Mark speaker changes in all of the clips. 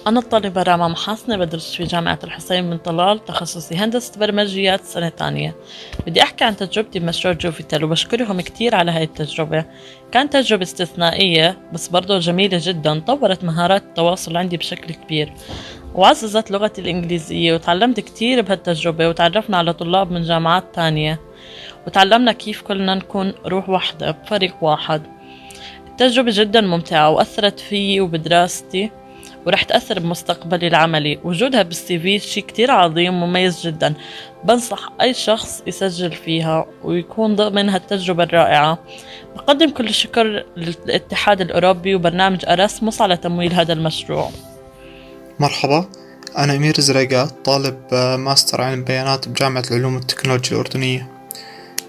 Speaker 1: أنا الطالبة راما محاسنة بدرس في جامعة الحسين بن طلال، تخصصي هندسة برمجيات سنة تانية. بدي أحكي عن تجربتي بمشروع جوفيتال وبشكرهم كتير على هاي التجربة. كانت تجربة استثنائية بس برضو جميلة جدا، طورت مهارات التواصل عندي بشكل كبير وعززت لغتي الإنجليزية، وتعلمت كتير بهالتجربة وتعرفنا على طلاب من جامعات تانية وتعلمنا كيف كلنا نكون روح واحدة بفريق واحد. التجربة جدا ممتعة وأثرت فيي وبدراستي ورح تأثر بمستقبلي العملي. وجودها بالسي في شي كتير عظيم ومميز جدا، بنصح أي شخص يسجل فيها ويكون ضمن هالتجربة الرائعة. بقدم كل الشكر للاتحاد الأوروبي وبرنامج أراسموس على تمويل هذا المشروع.
Speaker 2: مرحبا، أنا أمير زريقات، طالب ماستر علم بيانات بجامعة العلوم والتكنولوجيا الأردنية.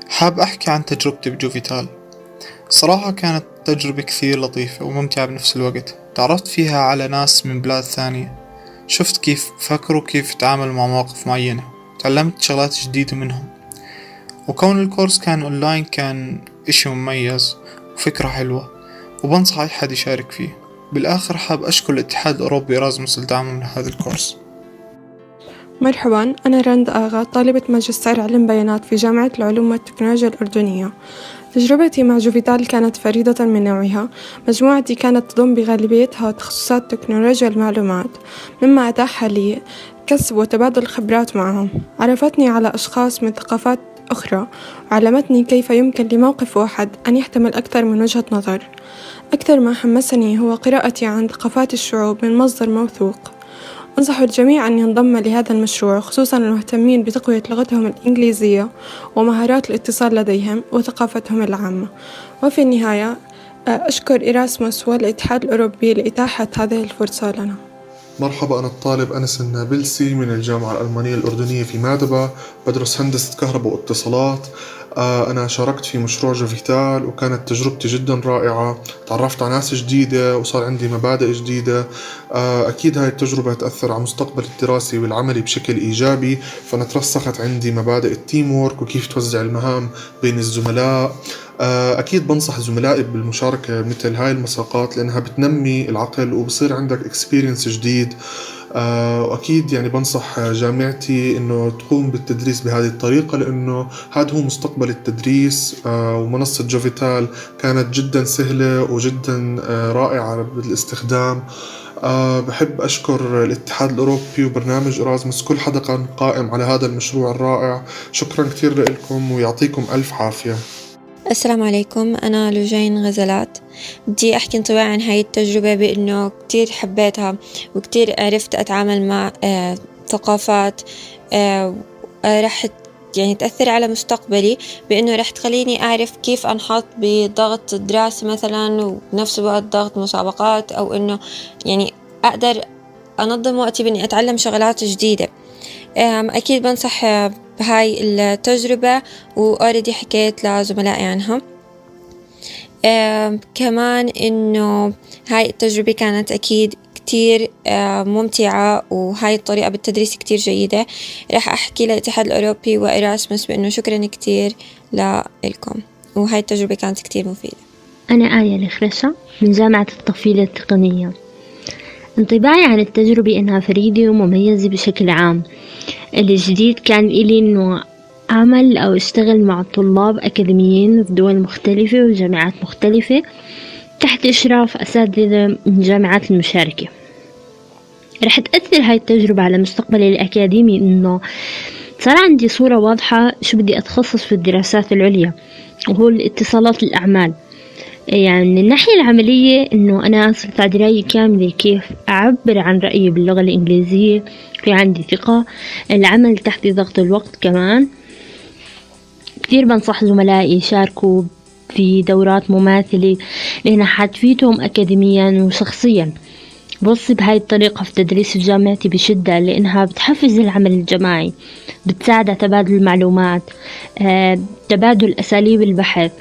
Speaker 2: حاب أحكي عن تجربتي بجوفيتال. صراحة كانت تجربة كثير لطيفة وممتعة بنفس الوقت. تعرفت فيها على ناس من بلاد ثانية، شفت كيف فكروا كيف يتعاملوا مع مواقف معينة، تعلمت شغلات جديدة منهم. وكون الكورس كان أونلاين كان إشي مميز وفكرة حلوة، وبنصح أي حد يشارك فيه. بالآخر حاب أشكر الاتحاد الأوروبي إرازموس لدعمه من هذا الكورس.
Speaker 3: مرحبا، أنا رند آغا، طالبة ماجستير علم بيانات في جامعة العلوم والتكنولوجيا الأردنية. تجربتي مع جوفيتال كانت فريدة من نوعها. مجموعتي كانت تضم بغالبيتها تخصصات تكنولوجيا المعلومات، مما أتاح لي كسب وتبادل خبرات معهم. عرفتني على أشخاص من ثقافات أخرى وعلمتني كيف يمكن لموقف واحد أن يحتمل أكثر من وجهة نظر. أكثر ما حمسني هو قراءتي عن ثقافات الشعوب من مصدر موثوق. أنصح الجميع أن ينضم لهذا المشروع، خصوصا المهتمين بتقوية لغتهم الإنجليزية ومهارات الاتصال لديهم وثقافتهم العامة. وفي النهاية أشكر إراسموس والاتحاد الأوروبي لإتاحة هذه الفرصة لنا.
Speaker 4: مرحبا، أنا الطالب أنس النابلسي من الجامعة الألمانية الأردنية في مادبا، بدرس هندسة كهرباء واتصالات. أنا شاركت في مشروع جوفيتال وكانت تجربتي جدا رائعة. تعرفت على ناس جديدة وصار عندي مبادئ جديدة. أكيد هاي التجربة تأثر على مستقبل الدراسي والعملي بشكل إيجابي، فأنا ترسخت عندي مبادئ التيم وورك وكيف توزع المهام بين الزملاء. أكيد بنصح زملائي بالمشاركة مثل هاي المساقات لأنها بتنمي العقل وبصير عندك اكسبيرينس جديد. وأكيد يعني بنصح جامعتي إنه تقوم بالتدريس بهذه الطريقة، لأنه هذا هو مستقبل التدريس. ومنصة جوفيتال كانت جدا سهلة وجدا رائعة بالاستخدام. بحب أشكر الاتحاد الأوروبي وبرنامج إرازموس، كل حدا كان قائم على هذا المشروع الرائع. شكرا كثير لكم ويعطيكم ألف عافية.
Speaker 5: السلام عليكم، أنا لوجين غزلات. بدي أحكي انطباعي عن هاي التجربة بأنه كتير حبيتها وكتير عرفت أتعامل مع ثقافات رح يعني تأثر على مستقبلي، بأنه رح تخليني أعرف كيف أنحط بضغط دراسي مثلا ونفس الوقت ضغط مسابقات، أو أنه يعني أقدر أنظم وقتي بأني أتعلم شغلات جديدة. أكيد بنصح بهاي التجربة وأوريدي حكيت لزملائي عنها. كمان إنه هاي التجربة كانت أكيد كتير ممتعة، وهاي الطريقة بالتدريس كتير جيدة. راح أحكي للاتحاد الأوروبي وإراسموس بأنه شكرا كتير لكم، وهاي التجربة كانت كتير مفيدة.
Speaker 6: أنا آية الخرشة من جامعة الطفيلة التقنية. انطباعي عن التجربة إنها فريدة ومميزة بشكل عام. الجديد كان إلي إنه أعمل أو أشتغل مع طلاب أكاديميين في دول مختلفة وجامعات مختلفة تحت إشراف أساتذة من جامعات المشاركة. رح تأثر هاي التجربة على مستقبلي الأكاديمي، إنه صار عندي صورة واضحة شو بدي أتخصص في الدراسات العليا، وهو الاتصالات الأعمال. يعني من الناحية العملية إنه أنا صرت على دراية كاملة كيف أعبر عن رأيي باللغة الإنجليزية، في عندي ثقة. العمل تحت ضغط الوقت كمان. كثير بنصح زملائي يشاركوا في دورات مماثلة لأنها حتفيدهم أكاديميا وشخصيا. بوصي بهاي الطريقة في تدريس جامعتي بشدة، لأنها بتحفز العمل الجماعي، بتساعد على تبادل المعلومات، تبادل أساليب البحث،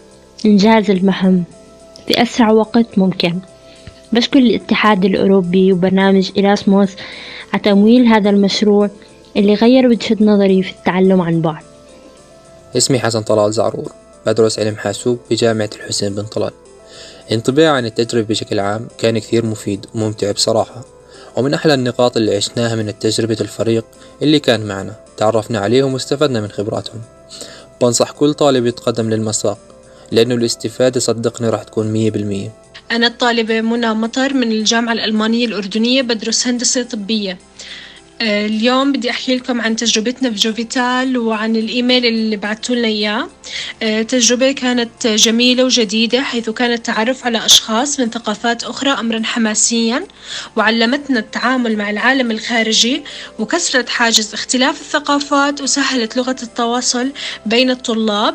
Speaker 6: إنجاز المهام في أسرع وقت ممكن. بشكر الاتحاد الأوروبي وبرنامج إراسموس على تمويل هذا المشروع اللي غير وجهة نظري في التعلم عن بعد.
Speaker 7: اسمي حسن طلال زعرور، بدرس علم حاسوب بجامعة الحسين بن طلال. انطباعي عن التجربة بشكل عام كان كثير مفيد وممتع بصراحة، ومن أحلى النقاط اللي عشناها من تجربة الفريق اللي كان معنا، تعرفنا عليهم واستفدنا من خبراتهم. بنصح كل طالب يتقدم للمساق، لأنه الاستفادة صدقني راح تكون 100%.
Speaker 8: أنا الطالبة منى مطر من الجامعة الألمانية الأردنية، بدرس هندسة طبية. اليوم بدي أحكي لكم عن تجربتنا في جوفيتال وعن الإيميل اللي بعتوا لنا إياه. تجربة كانت جميلة وجديدة، حيث كان التعرف على أشخاص من ثقافات أخرى أمرا حماسيا، وعلمتنا التعامل مع العالم الخارجي وكسرت حاجز اختلاف الثقافات وسهلت لغة التواصل بين الطلاب.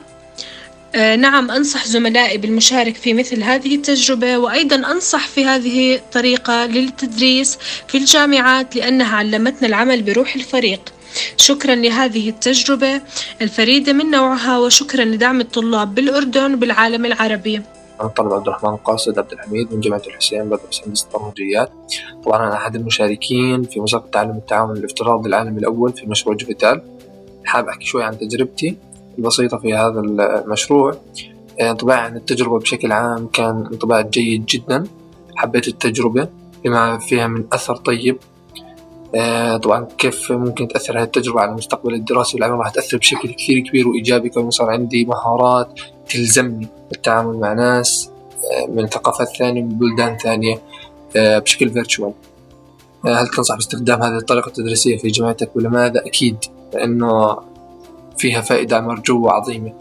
Speaker 8: نعم، أنصح زملائي بالمشارك في مثل هذه التجربة، وأيضا أنصح في هذه الطريقة للتدريس في الجامعات، لأنها علمتنا العمل بروح الفريق. شكرا لهذه التجربة الفريدة من نوعها، وشكرا لدعم الطلاب بالأردن وبالعالم العربي.
Speaker 9: أنا الطالب عبد الرحمن القاصد عبد الحميد من جامعة الحسين، بدرس هندسة برمجيات. طبعا أنا أحد المشاركين في مسابقة تعلم التعاون الافتراضي العالمي الأول في مشروع جوفيتال. حاب أحكي شوي عن تجربتي البسيطة في هذا المشروع. انطباعي عن التجربة بشكل عام كان انطباع جيد جدا. حبيت التجربة بما فيها من أثر طيب. طبعا كيف ممكن تأثر هذه التجربة على المستقبل الدراسي والعمل؟ راح تأثر بشكل كثير كبير وإيجابي، كون صار عندي مهارات تلزمني التعامل مع ناس من ثقافات ثانية من بلدان ثانية بشكل فيرتشوال. هل تنصح باستخدام هذه الطريقة التدريسية في جامعتك ولا ماذا؟ أكيد، لأنه فيها فائدة مرجوة عظيمة.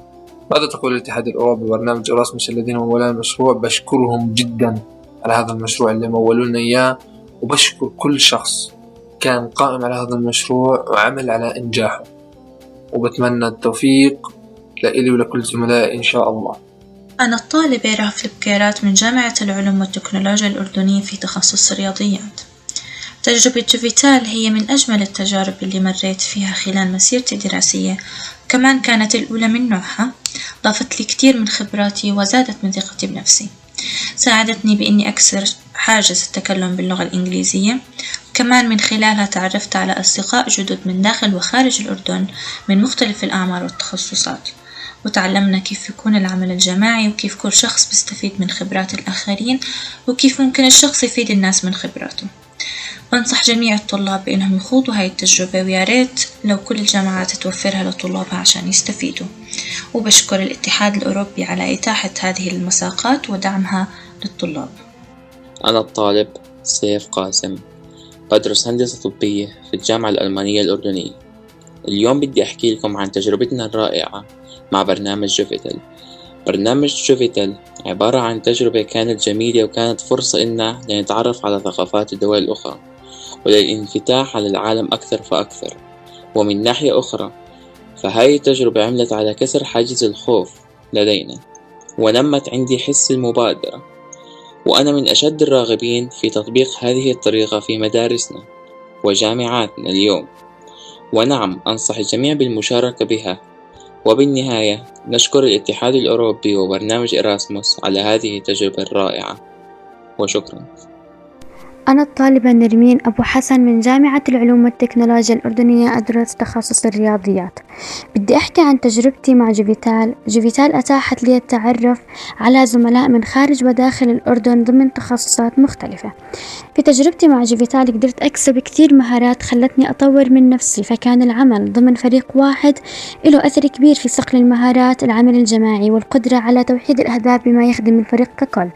Speaker 9: ماذا تقول الاتحاد الأوروبي وبرنامج إراسموس الذين مولوا المشروع؟ بشكرهم جدا على هذا المشروع اللي مولوا لنا إياه، وبشكر كل شخص كان قائم على هذا المشروع وعمل على إنجاحه، وبتمنى التوفيق لإلي ولكل زملائي إن شاء الله.
Speaker 10: أنا الطالبة رهف البكيرات من جامعة العلوم والتكنولوجيا الأردنية في تخصص الرياضيات. تجربة جوفيتال هي من أجمل التجارب اللي مريت فيها خلال مسيرتي الدراسية، كمان كانت الأولى من نوعها. ضافت لي كتير من خبراتي وزادت من ثقتي بنفسي، ساعدتني بإني أكسر حاجز التكلم باللغة الإنجليزية. كمان من خلالها تعرفت على أصدقاء جدد من داخل وخارج الأردن من مختلف الأعمار والتخصصات، وتعلمنا كيف يكون العمل الجماعي، وكيف كل شخص بيستفيد من خبرات الآخرين، وكيف ممكن الشخص يفيد الناس من خبراته. بنصح جميع الطلاب بأنهم يخوضوا هاي التجربة، ويا ريت لو كل الجامعات توفرها لطلابها عشان يستفيدوا. وبشكر الاتحاد الأوروبي على إتاحة هذه المساقات ودعمها للطلاب.
Speaker 11: أنا الطالب سيف قاسم، بدرس هندسة طبية في الجامعة الألمانية الأردنية. اليوم بدي أحكي لكم عن تجربتنا الرائعة مع برنامج جوفيتال. برنامج جوفيتال عبارة عن تجربة كانت جميلة، وكانت فرصة إلنا لنتعرف على ثقافات الدول الأخرى وللانفتاح على العالم أكثر فأكثر. ومن ناحية أخرى فهاي التجربة عملت على كسر حاجز الخوف لدينا، ونمت عندي حس المبادرة، وأنا من أشد الراغبين في تطبيق هذه الطريقة في مدارسنا وجامعاتنا اليوم. ونعم، أنصح الجميع بالمشاركة بها. وبالنهاية نشكر الاتحاد الأوروبي وبرنامج إراسموس على هذه التجربة الرائعة، وشكرا.
Speaker 12: أنا الطالبة نرمين أبو حسن من جامعة العلوم والتكنولوجيا الأردنية، أدرس تخصص الرياضيات. بدي أحكي عن تجربتي مع جوفيتال. جوفيتال أتاحت لي التعرف على زملاء من خارج وداخل الأردن ضمن تخصصات مختلفة. في تجربتي مع جوفيتال قدرت أكسب كتير مهارات خلتني أطور من نفسي، فكان العمل ضمن فريق واحد له أثر كبير في صقل المهارات، العمل الجماعي، والقدرة على توحيد الأهداف بما يخدم الفريق ككل.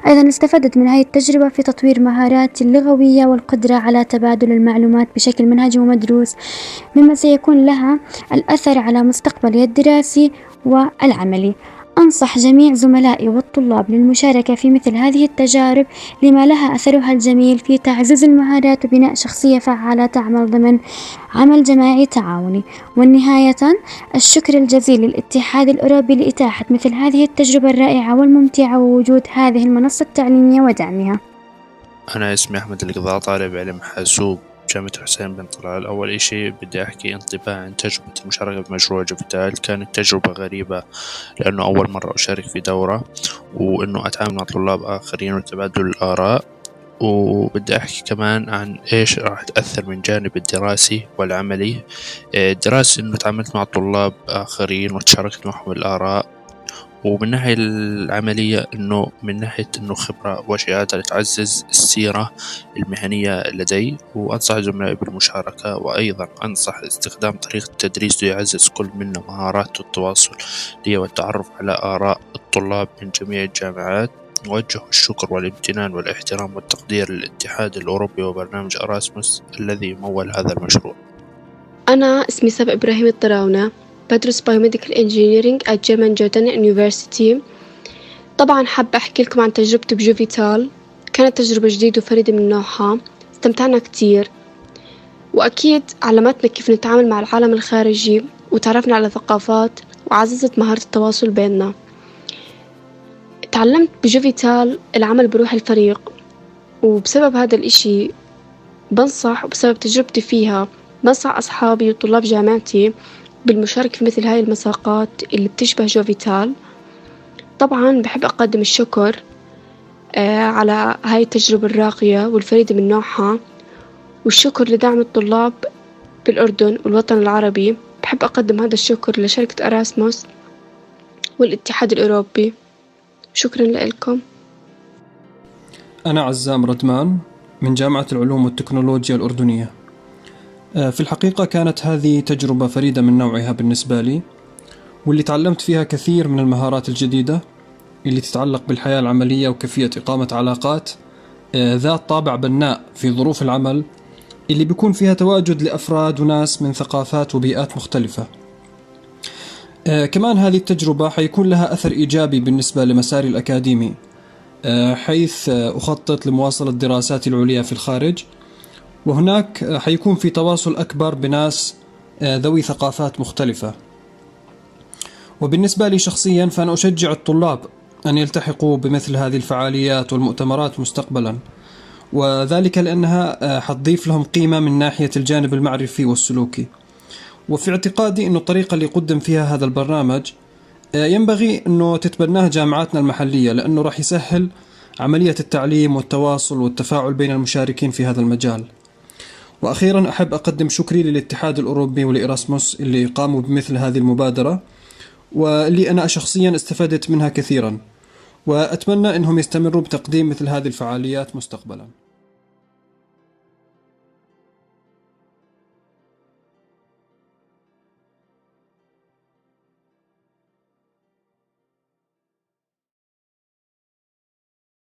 Speaker 12: أيضا استفدت من هذه التجربة في تطوير مهاراتي اللغوية والقدرة على تبادل المعلومات بشكل منهجي ومدروس، مما سيكون لها الأثر على مستقبلي الدراسي والعملي. أنصح جميع زملائي والطلاب للمشاركة في مثل هذه التجارب، لما لها أثرها الجميل في تعزيز المهارات وبناء شخصية فعالة تعمل ضمن عمل جماعي تعاوني. والنهاية الشكر الجزيل للاتحاد الأوروبي لإتاحة مثل هذه التجربة الرائعة والممتعة، ووجود هذه المنصة التعليمية ودعمها.
Speaker 13: أنا اسمي أحمد القضاء، طالب علم حاسوب جامعة حسين بن طلال. أول إشي بدي أحكي انطباع عن تجربة المشاركة في مشروع جوفيتال. كانت تجربة غريبة لأنه أول مرة أشارك في دورة، وإنه أتعامل مع طلاب آخرين وتبادل الآراء. وبدي أحكي كمان عن إيش راح تأثر من جانب الدراسي والعملي. الدراسي إنه تعاملت مع طلاب آخرين وتشاركت معهم الآراء، ومن ناحية العملية إنه من ناحية إنه خبرة وشهادة تعزز السيرة المهنية لدي، وأنصح زملائي بالمشاركة. وأيضا أنصح استخدام طريقة التدريس ليعزز كل منا مهارات التواصل لي والتعرف على آراء الطلاب من جميع الجامعات. نوجه الشكر والامتنان والاحترام والتقدير للاتحاد الأوروبي وبرنامج أراسموس الذي مول هذا المشروع.
Speaker 14: أنا اسمي سبا إبراهيم الطراونة، بدرس Biomedical Engineering at German Jordan University. طبعا حابة أحكي لكم عن تجربتي بجوفيتال. كانت تجربة جديدة وفريدة من نوعها، استمتعنا كتير، وأكيد علمتنا كيف نتعامل مع العالم الخارجي وتعرفنا على ثقافات وعززت مهارة التواصل بيننا. تعلمت بجوفيتال العمل بروح الفريق، وبسبب هذا الإشي بنصح، وبسبب تجربتي فيها بنصح أصحابي وطلاب جامعتي بالمشاركة في مثل هاي المساقات اللي بتشبه جوفيتال. طبعا بحب أقدم الشكر على هاي التجربة الراقية والفريدة من نوعها، والشكر لدعم الطلاب بالأردن والوطن العربي. بحب أقدم هذا الشكر لشركة أراسموس والاتحاد الأوروبي. شكرا لكم.
Speaker 15: أنا عزام ردمان من جامعة العلوم والتكنولوجيا الأردنية. في الحقيقة كانت هذه تجربة فريدة من نوعها بالنسبة لي، واللي تعلمت فيها كثير من المهارات الجديدة اللي تتعلق بالحياة العملية وكيفية إقامة علاقات ذات طابع بناء في ظروف العمل اللي بيكون فيها تواجد لأفراد وناس من ثقافات وبيئات مختلفة. كمان هذه التجربة حيكون لها أثر إيجابي بالنسبة لمساري الأكاديمي، حيث أخطط لمواصلة دراساتي العليا في الخارج، وهناك حيكون في تواصل أكبر بناس ذوي ثقافات مختلفة. وبالنسبة لي شخصيا فأنا أشجع الطلاب أن يلتحقوا بمثل هذه الفعاليات والمؤتمرات مستقبلا، وذلك لأنها حتضيف لهم قيمة من ناحية الجانب المعرفي والسلوكي. وفي اعتقادي أنه الطريقة اللي قدم فيها هذا البرنامج ينبغي أنه تتبناه جامعاتنا المحلية، لأنه راح يسهل عملية التعليم والتواصل والتفاعل بين المشاركين في هذا المجال. وأخيرا أحب أقدم شكري للاتحاد الأوروبي ولإراسموس اللي قاموا بمثل هذه المبادرة، واللي أنا شخصيا استفدت منها كثيرا، وأتمنى أنهم يستمروا بتقديم مثل هذه الفعاليات مستقبلا.